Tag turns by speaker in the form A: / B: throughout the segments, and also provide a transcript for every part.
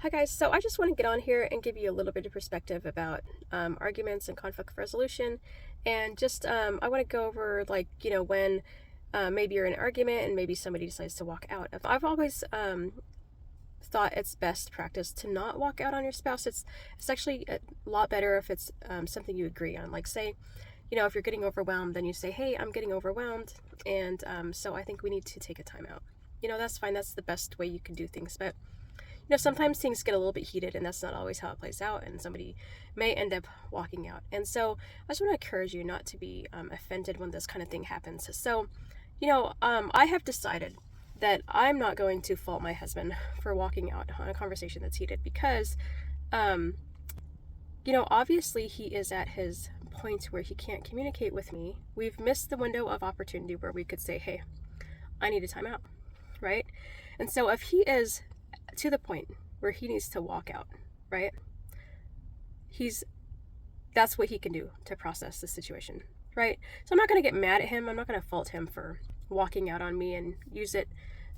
A: Hi guys, so I just want to get on here and give you a little bit of perspective about arguments and conflict resolution, and just I want to go over when maybe you're in an argument and maybe somebody decides to walk out. I've always thought it's best practice to not walk out on your spouse. It's actually a lot better if it's something you agree on. Like say, if you're getting overwhelmed, then you say, "Hey, I'm getting overwhelmed, and so I think we need to take a time out." That's fine. That's the best way you can do things, but sometimes things get a little bit heated and that's not always how it plays out, and somebody may end up walking out. And so I just want to encourage you not to be offended when this kind of thing happens. So, I have decided that I'm not going to fault my husband for walking out on a conversation that's heated because, obviously he is at his point where he can't communicate with me. We've missed the window of opportunity where we could say, "Hey, I need a timeout," right? And so if he is to the point where he needs to walk out, right? That's what he can do to process the situation, right? So I'm not going to get mad at him. I'm not going to fault him for walking out on me and use it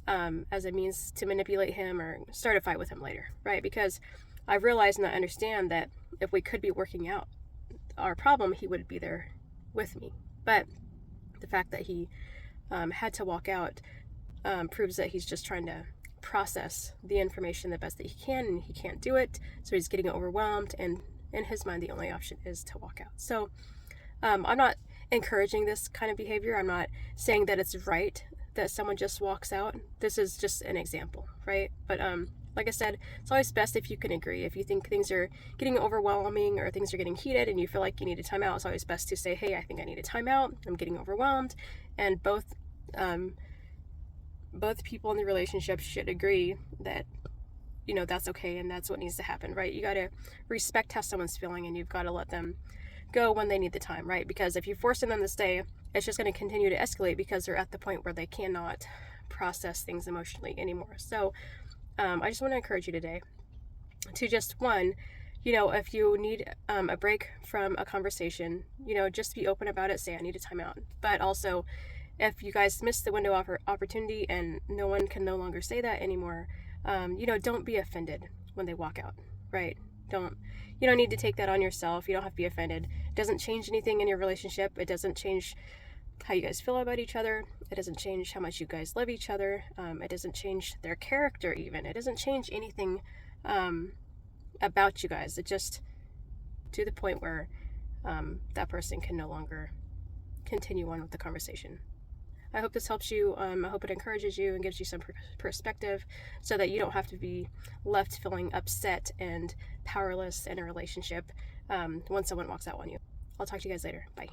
A: as a means to manipulate him or start a fight with him later, right? Because I realize and I understand that if we could be working out our problem, he would be there with me. But the fact that he had to walk out proves that he's just trying to process the information the best that he can, and he can't do it, so he's getting overwhelmed, and in his mind the only option is to walk out. So I'm not encouraging this kind of behavior. I'm not saying that it's right that someone just walks out. This is just an example, right? But like I said, it's always best if you can agree. If you think things are getting overwhelming or things are getting heated and you feel like you need a timeout, it's always best to say, "Hey, I think I need a timeout. I'm getting overwhelmed," and both people in the relationship should agree that that's okay and that's what needs to happen, right? You got to respect how someone's feeling, and you've got to let them go when they need the time, right? Because if you're forcing them to stay, it's just going to continue to escalate because they're at the point where they cannot process things emotionally anymore. So I just want to encourage you today to just if you need a break from a conversation, just be open about it. Say, "I need a timeout," but also, if you guys miss the window of opportunity and no one can no longer say that anymore, don't be offended when they walk out, right? You don't need to take that on yourself. You don't have to be offended. It doesn't change anything in your relationship. It doesn't change how you guys feel about each other. It doesn't change how much you guys love each other. It doesn't change their character even. It doesn't change anything about you guys. It just to the point where that person can no longer continue on with the conversation. I hope this helps you. I hope it encourages you and gives you some perspective so that you don't have to be left feeling upset and powerless in a relationship when someone walks out on you. I'll talk to you guys later. Bye.